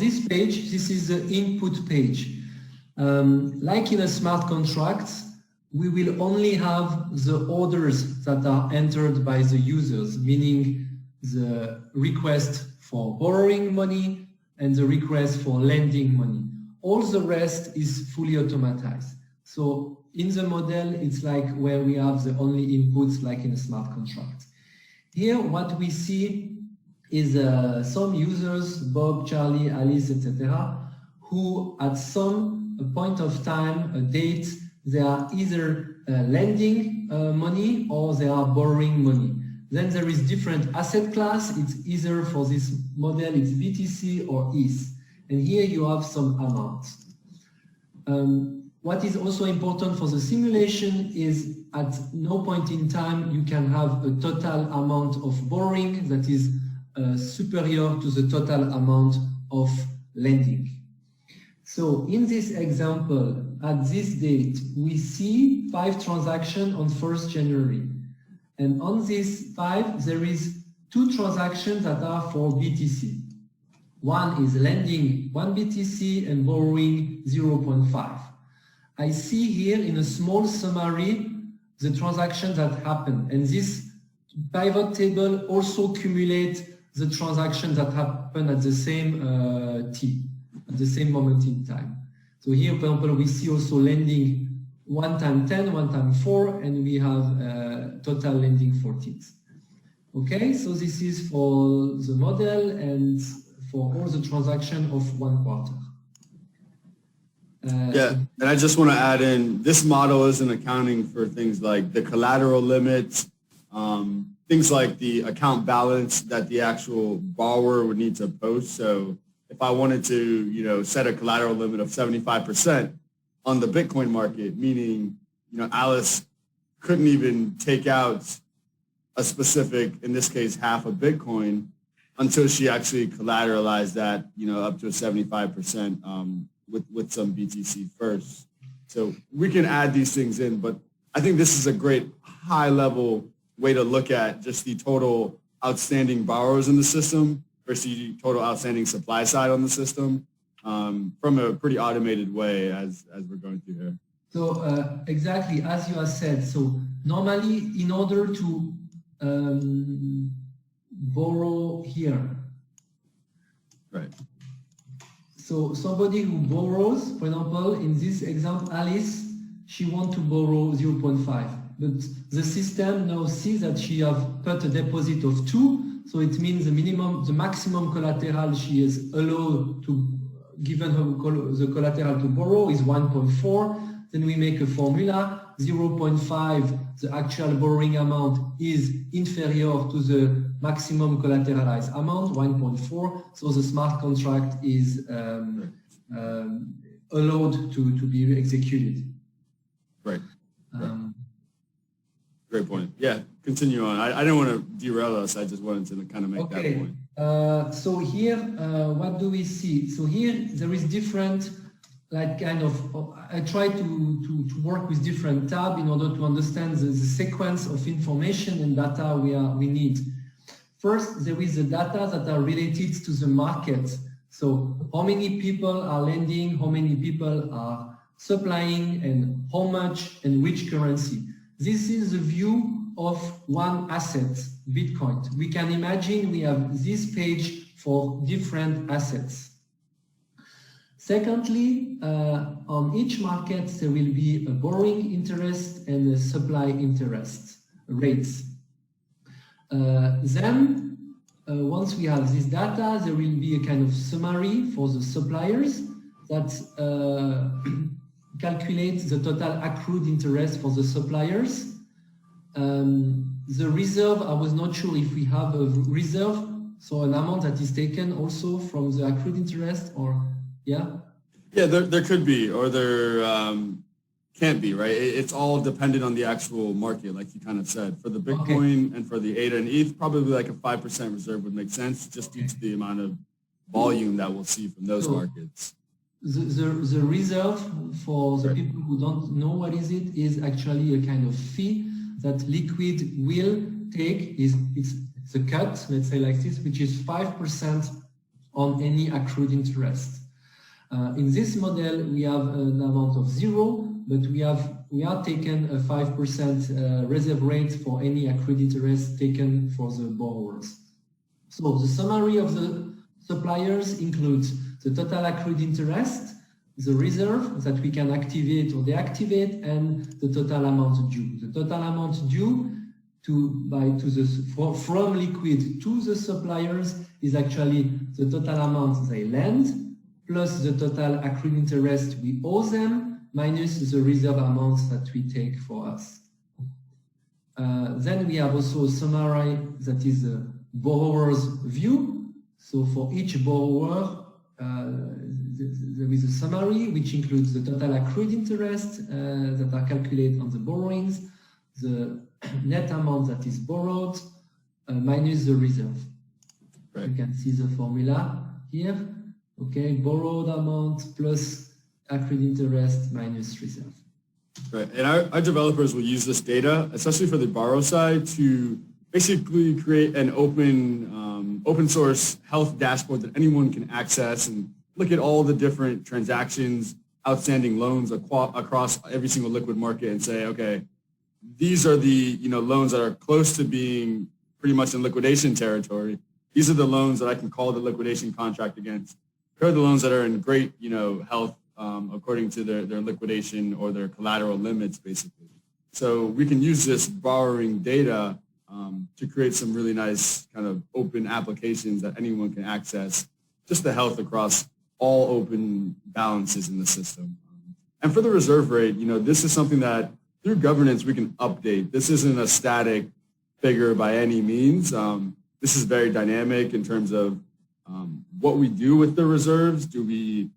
this page, this is the input page. Like in a smart contract, we will only have the orders that are entered by the users, meaning the request for borrowing money and the request for lending money. All the rest is fully automatized. So in the model, it's like where we have the only inputs like in a smart contract. Here, what we see is some users, Bob, Charlie, Alice, etc., who at some point of time, a date, they are either lending money or they are borrowing money. Then there is different asset class. It's either for this model, it's BTC or ETH. And here you have some amounts. What is also important for the simulation is at no point in time you can have a total amount of borrowing that is superior to the total amount of lending. So in this example, at this date, we see 5 transactions on 1st January. And on these 5, there is 2 transactions that are for BTC. One is lending 1 BTC and borrowing 0.5. I see here in a small summary the transactions that happen. And this pivot table also accumulates the transactions that happen at the same at the same moment in time. So here, for example, we see also lending 1 times 10, 1 times 4, and we have total lending 14. Okay, so this is for the model and for all the transactions of 1 quarter. Yeah, and I just want to add in, this model isn't accounting for things like the collateral limits, things like the account balance that the actual borrower would need to post. So if I wanted to, set a collateral limit of 75% on the Bitcoin market, meaning, Alice couldn't even take out a specific, in this case, half a Bitcoin until she actually collateralized that, up to a 75% with some BTC first. So we can add these things in, but I think this is a great high-level way to look at just the total outstanding borrowers in the system versus the total outstanding supply side on the system from a pretty automated way as we're going through here. So exactly, as you have said, so normally in order to borrow here, right. So somebody who borrows, for example, in this example, Alice, she wants to borrow 0.5, but the system now sees that she have put a deposit of 2, so it means the maximum collateral she is allowed to, given her the collateral to borrow is 1.4. Then we make a formula, 0.5, the actual borrowing amount is inferior to the maximum collateralized amount, 1.4, so the smart contract is allowed to be executed. Right. Great point. Yeah, continue on. I didn't want to derail us, I just wanted to kind of make that point. So here, what do we see? So here there is different, like kind of, I try to work with different tabs in order to understand the sequence of information and data we need. First, there is the data that are related to the market. So how many people are lending, how many people are supplying, and how much and which currency. This is the view of one asset, Bitcoin. We can imagine we have this page for different assets. Secondly, on each market, there will be a borrowing interest and a supply interest rates. Then, once we have this data, there will be a kind of summary for the suppliers that calculates the total accrued interest for the suppliers. The reserve, I was not sure if we have a reserve, so an amount that is taken also from the accrued interest, or yeah? Yeah, there could be, or there can't be, right? It's all dependent on the actual market, like you kind of said. For the Bitcoin and for the ADA and ETH, probably like a 5% reserve would make sense, just due to the amount of volume that we'll see from those markets. The reserve, for the people who don't know what is it, is actually a kind of fee that Liquid will take. It's a cut, let's say like this, which is 5% on any accrued interest. In this model, we have an amount of 0, but we are taken a 5% reserve rate for any accrued interest taken for the borrowers. So the summary of the suppliers includes the total accrued interest, the reserve that we can activate or deactivate, and the total amount due. The total amount due from liquid to the suppliers is actually the total amount they lend, plus the total accrued interest we owe them, minus the reserve amount that we take for us. Then we have also a summary that is the borrower's view. So for each borrower, there is a summary which includes the total accrued interest that are calculated on the borrowings, the net amount that is borrowed, minus the reserve. Right. You can see the formula here. Okay, borrowed amount plus accrued interest minus reserve. Right, and our developers will use this data, especially for the borrow side, to basically create an open source health dashboard that anyone can access and look at all the different transactions, outstanding loans across every single liquid market, and say, okay, these are the loans that are close to being pretty much in liquidation territory. These are the loans that I can call the liquidation contract against. Here are the loans that are in great health according to their liquidation or their collateral limits, basically. So we can use this borrowing data to create some really nice kind of open applications that anyone can access, just the health across all open balances in the system. And for the reserve rate, this is something that through governance we can update. This isn't a static figure by any means. This is very dynamic in terms of what we do with the reserves. Do we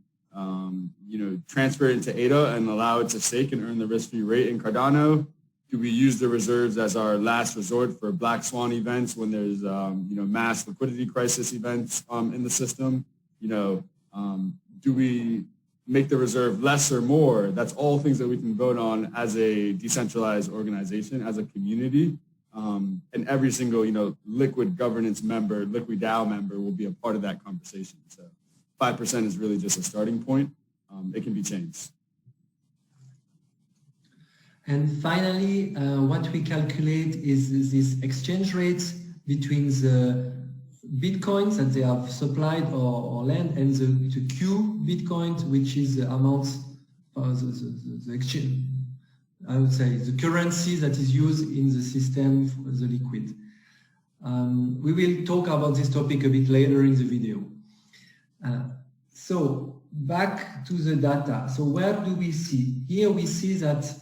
transfer it into ADA and allow it to stake and earn the risk-free rate in Cardano? Do we use the reserves as our last resort for black swan events when there's mass liquidity crisis events in the system? Do we make the reserve less or more? That's all things that we can vote on as a decentralized organization, as a community. And every single liquid governance member, liquid DAO member will be a part of that conversation. So 5% is really just a starting point. It can be changed. And finally, what we calculate is this exchange rate between the bitcoins that they have supplied or lent and the Q bitcoin, which is the amount, the exchange, I would say, the currency that is used in the system for the liquid. We will talk about this topic a bit later in the video. So back to the data. So where do we see? Here we see that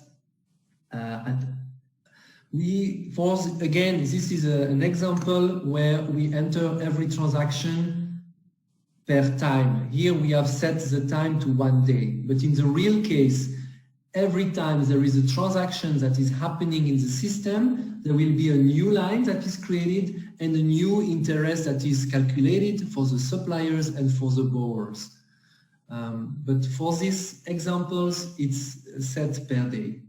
again, this is an example where we enter every transaction per time. Here we have set the time to 1 day, but in the real case, every time there is a transaction that is happening in the system, there will be a new line that is created and a new interest that is calculated for the suppliers and for the borrowers. But for these examples, it's set per day.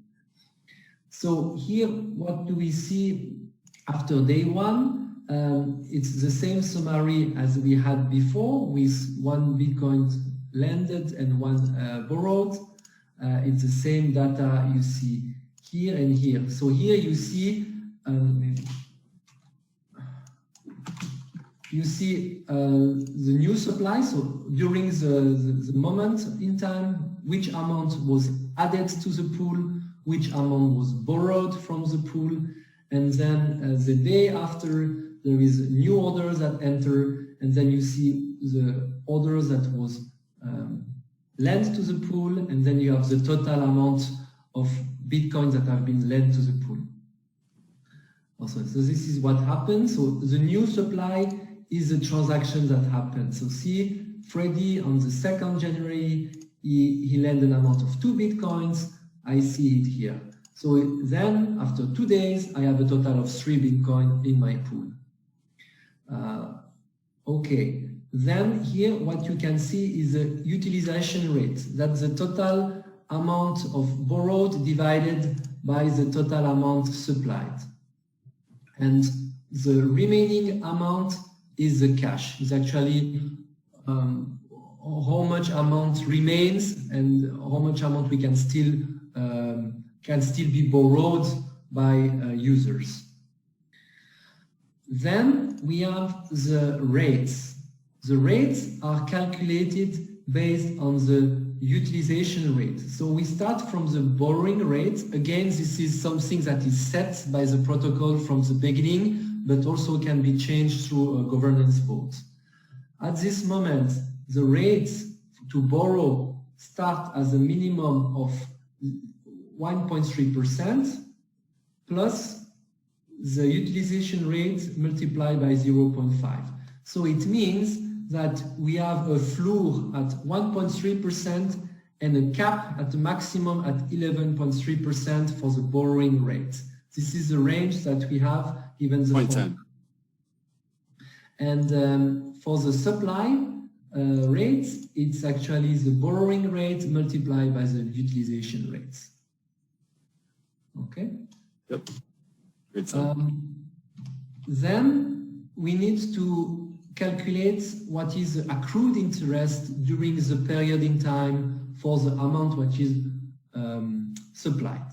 So here, what do we see after day one? It's the same summary as we had before, with 1 Bitcoin lended and 1 borrowed. It's the same data you see here and here. So here you see the new supply. So during the moment in time, which amount was added to the pool, which amount was borrowed from the pool, and then the day after there is new orders that enter, and then you see the orders that was lent to the pool, and then you have the total amount of Bitcoins that have been lent to the pool. Also, so this is what happens. So the new supply is the transaction that happened. So see, Freddy on the 2nd January, he lent an amount of 2 Bitcoins. I see it here. So then after 2 days, I have a total of 3 Bitcoin in my pool. Okay. Then here, what you can see is the utilization rate. That's the total amount of borrowed divided by the total amount supplied. And the remaining amount is the cash. It's actually how much amount remains and how much amount we can still be borrowed by users. Then we have the rates. The rates are calculated based on the utilization rate. So we start from the borrowing rate. Again, this is something that is set by the protocol from the beginning, but also can be changed through a governance vote. At this moment, the rates to borrow start as a minimum of 1.3% plus the utilization rate multiplied by 0.5. So it means that we have a floor at 1.3% and a cap at a maximum at 11.3% for the borrowing rate. This is the range that we have given the 0.10. And for the supply rate, it's actually the borrowing rate multiplied by the utilization rate. Okay? Yep. Great. Then we need to calculate what is the accrued interest during the period in time for the amount which is supplied.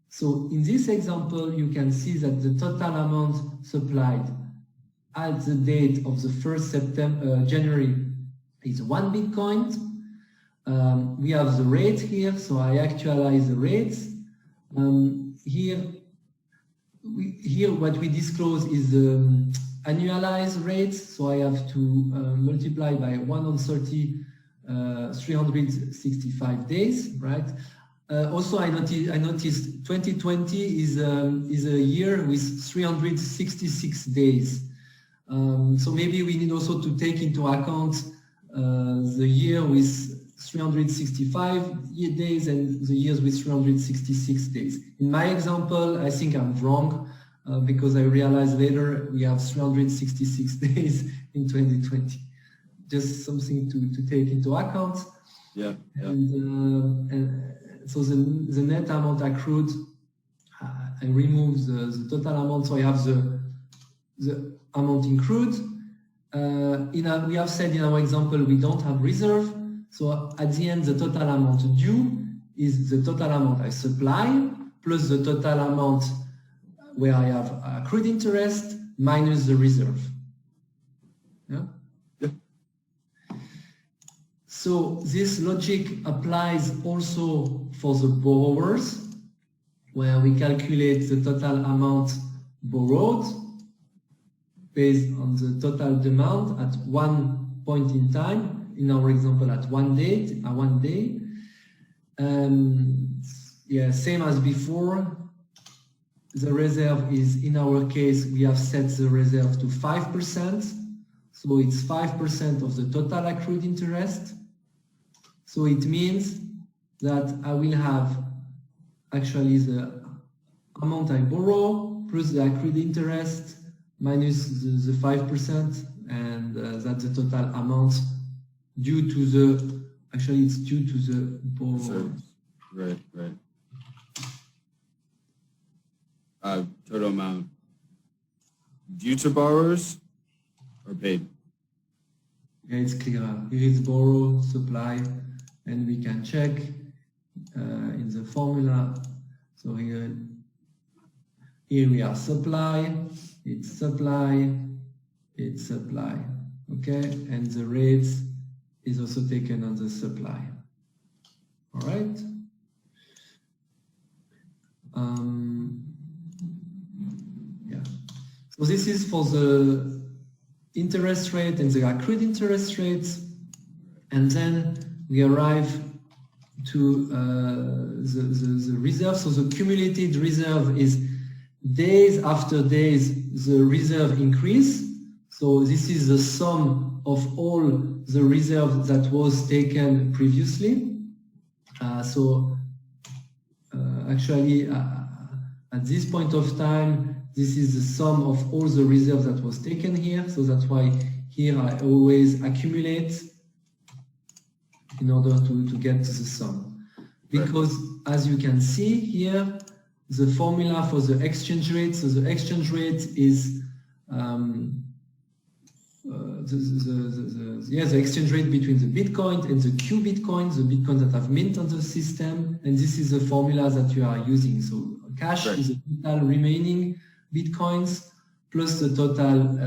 So in this example, you can see that the total amount supplied at the date of the 1st January is 1 Bitcoin. We have the rate here, so I actualize the rates. Here what we disclose is the annualized rates, so I have to multiply by 130, 365 days, right? Also, I noticed 2020 is a year with 366 days. So maybe we need also to take into account the year with 365 days and the years with 366 days. In my example, I think I'm wrong because I realized later we have 366 days in 2020. Just something to take into account. Yeah. And so the net amount accrued, I remove the total amount, so I have the amount accrued. We have said in our example we don't have reserve, so at the end the total amount due is the total amount I supply plus the total amount where I have accrued interest minus the reserve. Yeah? Yep. So this logic applies also for the borrowers, where we calculate the total amount borrowed based on the total demand at one point in time, in our example at one day. Yeah, same as before. The reserve is, in our case, we have set the reserve to 5%. So it's 5% of the total accrued interest. So it means that I will have actually the amount I borrow plus the accrued interest minus the 5%, and that's the total amount due to the, actually it's due to the borrower. Right. Total amount due to borrowers or paid? Yeah, it's clear. Here is borrow, supply, and we can check in the formula. So here we are supply, it's supply, okay? And the rates is also taken on the supply. All right? Yeah. So this is for the interest rate and the accrued interest rates. And then we arrive to the reserve. So the cumulated reserve is days after days, the reserve increase. So this is the sum of all the reserve that was taken previously. Actually, at this point of time, this is the sum of all the reserve that was taken here. So that's why here I always accumulate in order to get to the sum. Because as you can see here, the formula for the exchange rate, so the exchange rate is the exchange rate between the Bitcoin and the Q Bitcoin, the Bitcoin that have mint on the system, and this is the formula that you are using. So cash is the total remaining Bitcoins plus the total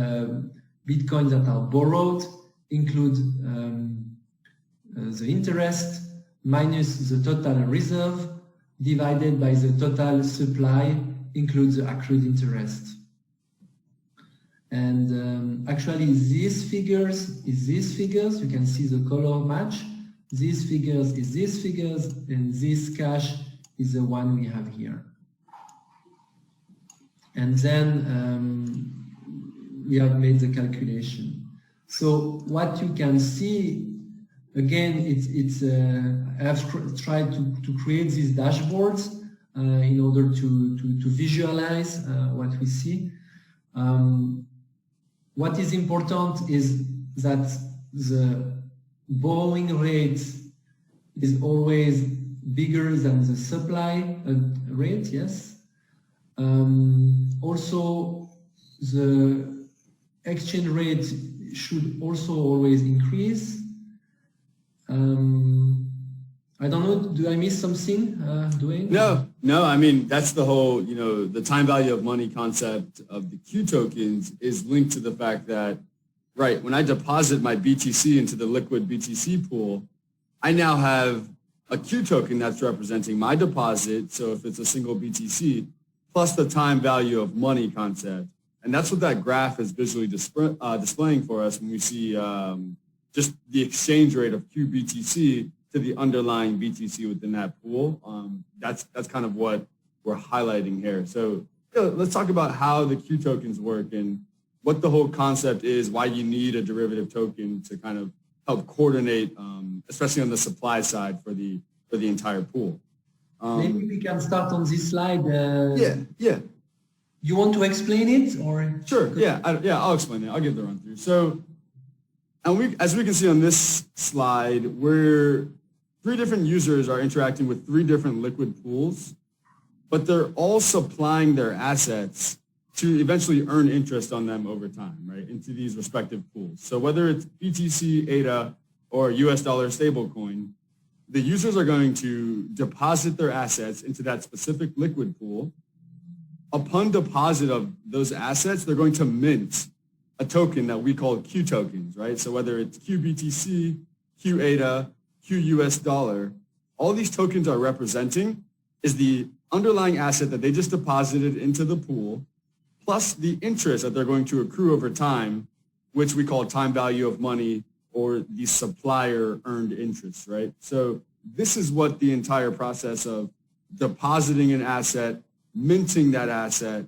Bitcoins that are borrowed, include the interest minus the total reserve divided by the total supply, includes the accrued interest. And actually these figures is these figures, you can see the color match. These figures is these figures, and this cash is the one we have here. And then we have made the calculation. So what you can see, again, I have tried to create these dashboards in order to visualize what we see. What is important is that the borrowing rate is always bigger than the supply rate, yes. Also, the exchange rate should also always increase. I don't know, do I miss something, Dwayne? No, I mean, that's the whole, the time value of money concept of the Q tokens is linked to the fact that, right, when I deposit my BTC into the liquid BTC pool, I now have a Q token that's representing my deposit, so if it's a single BTC, plus the time value of money concept. And that's what that graph is visually displaying for us when we see just the exchange rate of QBTC to the underlying BTC within that pool. That's kind of what we're highlighting here. So let's talk about how the Q tokens work and what the whole concept is, why you need a derivative token to kind of help coordinate, especially on the supply side for the entire pool. Maybe we can start on this slide. Yeah. You want to explain it, or? Sure. Yeah, I'll explain it. I'll give the run through. So, as we can see on this slide, three different users are interacting with three different liquid pools, but they're all supplying their assets to eventually earn interest on them over time, right, into these respective pools. So whether it's BTC, ADA, or US dollar stablecoin, the users are going to deposit their assets into that specific liquid pool. Upon deposit of those assets, they're going to mint a token that we call Q tokens, right? So whether it's QBTC, QADA, QUS dollar, all these tokens are representing is the underlying asset that they just deposited into the pool, plus the interest that they're going to accrue over time, which we call time value of money, or the supplier earned interest, right? So this is what the entire process of depositing an asset, minting that asset,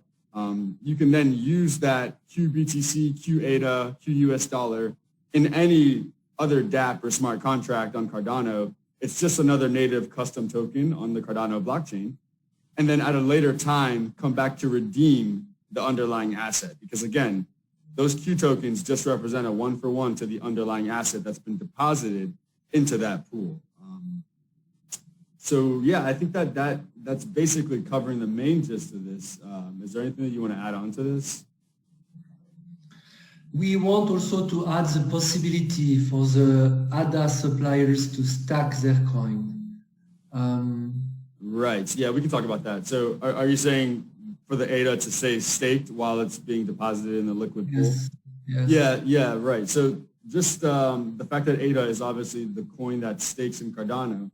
you can then use that QBTC, QADA, QUS dollar in any other DApp or smart contract on Cardano. It's just another native custom token on the Cardano blockchain. And then at a later time, come back to redeem the underlying asset. Because again, those Q tokens just represent a 1-for-1 to the underlying asset that's been deposited into that pool. So yeah, I think that's basically covering the main gist of this. Is there anything that you want to add on to this? We want also to add the possibility for the ADA suppliers to stack their coin. Right. Yeah, we can talk about that. So are you saying for the ADA to stay staked while it's being deposited in the liquid pool? Yes. Yeah, right. So just the fact that ADA is obviously the coin that stakes in Cardano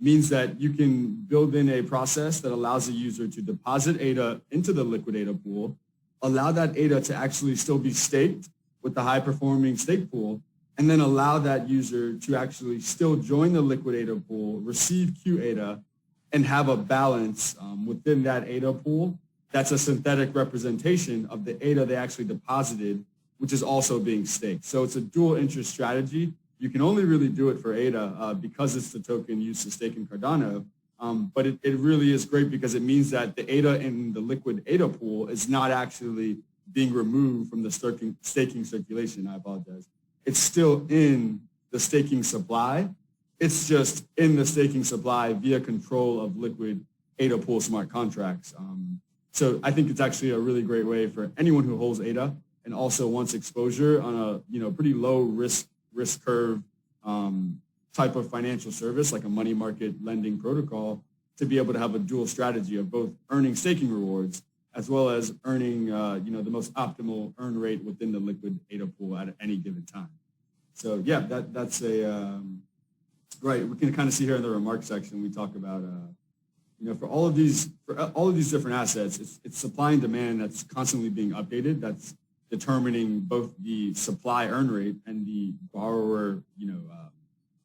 means that you can build in a process that allows the user to deposit ADA into the liquid ADA pool, allow that ADA to actually still be staked with the high-performing stake pool, and then allow that user to actually still join the liquid ADA pool, receive Q ADA, and have a balance within that ADA pool that's a synthetic representation of the ADA they actually deposited, which is also being staked. So it's a dual interest strategy. You can only really do it for ADA because it's the token used to stake in Cardano. But it really is great because it means that the ADA in the liquid ADA pool is not actually being removed from the staking circulation. I apologize. It's still in the staking supply. It's just in the staking supply via control of liquid ADA pool smart contracts. So I think it's actually a really great way for anyone who holds ADA and also wants exposure on a pretty low risk curve type of financial service like a money market lending protocol, to be able to have a dual strategy of both earning staking rewards as well as earning the most optimal earn rate within the liquid ADA pool at any given time. So yeah, that's a right. We can kind of see here in the remarks section we talk about for all of these different assets, it's supply and demand that's constantly being updated. That's determining both the supply earn rate and the borrower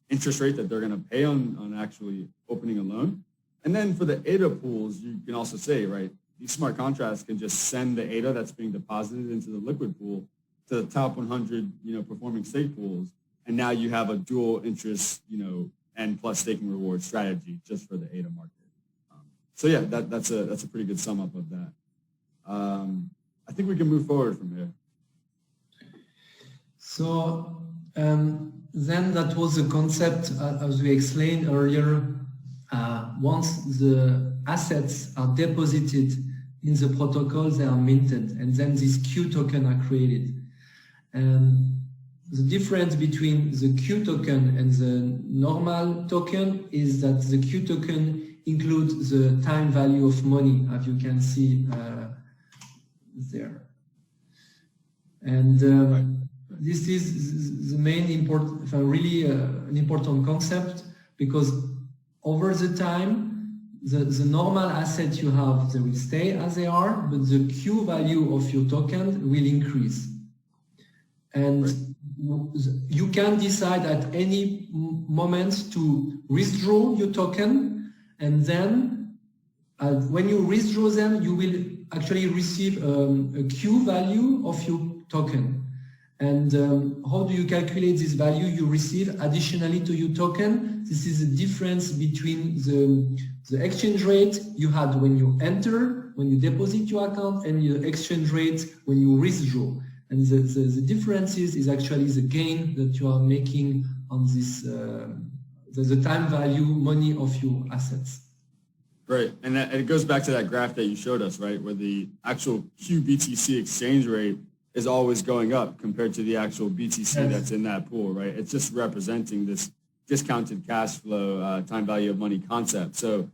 interest rate that they're going to pay on actually opening a loan. And then for the ADA pools, you can also say, right, these smart contracts can just send the ADA that's being deposited into the liquid pool to the top 100 performing stake pools, and now you have a dual interest and plus staking reward strategy just for the ADA market. So yeah, that's a pretty good sum up of that. I think we can move forward from here. So then that was the concept, as we explained earlier. Once the assets are deposited in the protocol, they are minted, and then these Q tokens are created. And the difference between the Q token and the normal token is that the Q token includes the time value of money, as you can see there. And this is the main important, really an important concept, because over the time, the normal assets you have, they will stay as they are, but the Q value of your token will increase. And you can decide at any moment to withdraw your token, and then when you withdraw them, you will actually receive a Q value of your token. And how do you calculate this value you receive additionally to your token? This is the difference between the exchange rate you had when you enter, when you deposit your account, and your exchange rate when you withdraw. And the difference is actually the gain that you are making on this, the time value money of your assets. Right, and it goes back to that graph that you showed us, right, where the actual QBTC exchange rate is always going up compared to the actual BTC that's in that pool, right? It's just representing this discounted cash flow, time value of money concept. So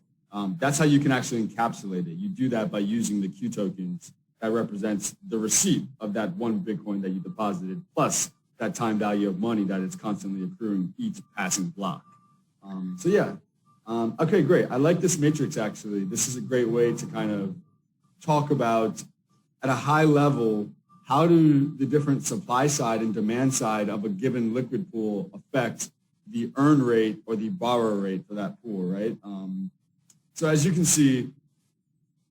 that's how you can actually encapsulate it. You do that by using the Q tokens that represents the receipt of that one Bitcoin that you deposited, plus that time value of money that is constantly accruing each passing block. So yeah, okay, great. I like this matrix, actually. This is a great way to kind of talk about, at a high level, how do the different supply side and demand side of a given liquid pool affect the earn rate or the borrow rate for that pool, right? So as you can see,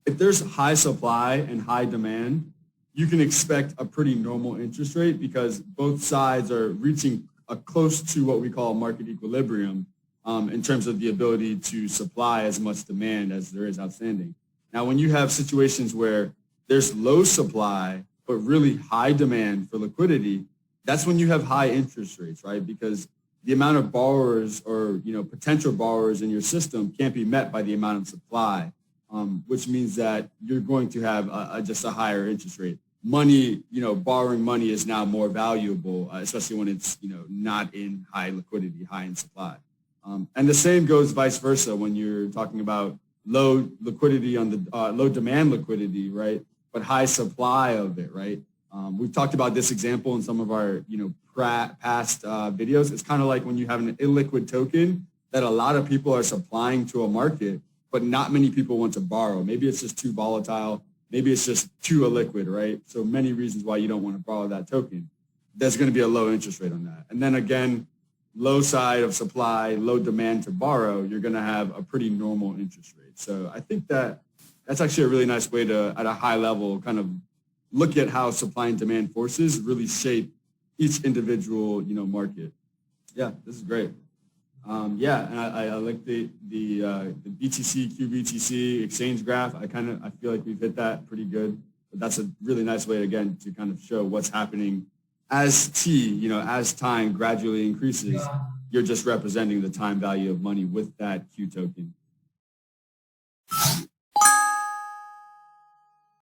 if there's high supply and high demand, you can expect a pretty normal interest rate because both sides are reaching close to what we call market equilibrium in terms of the ability to supply as much demand as there is outstanding. Now, when you have situations where there's low supply but really high demand for liquidity, that's when you have high interest rates, right? Because the amount of borrowers or potential borrowers in your system can't be met by the amount of supply, which means that you're going to have just a higher interest rate. Money, borrowing money is now more valuable, especially when it's not in high liquidity, high in supply. And the same goes vice versa when you're talking about low liquidity on the low demand liquidity, right? But high supply of it, right? We've talked about this example in some of our, past videos. It's kind of like when you have an illiquid token that a lot of people are supplying to a market, but not many people want to borrow. Maybe it's just too volatile. Maybe it's just too illiquid, right? So many reasons why you don't want to borrow that token. There's going to be a low interest rate on that. And then again, low side of supply, low demand to borrow, you're going to have a pretty normal interest rate. So I think that's actually a really nice way to, at a high level, kind of look at how supply and demand forces really shape each individual, market. Yeah, this is great. Yeah, and I like the BTC, QBTC exchange graph. I feel like we've hit that pretty good. But that's a really nice way, again, to kind of show what's happening as as time gradually increases. You're just representing the time value of money with that Q token.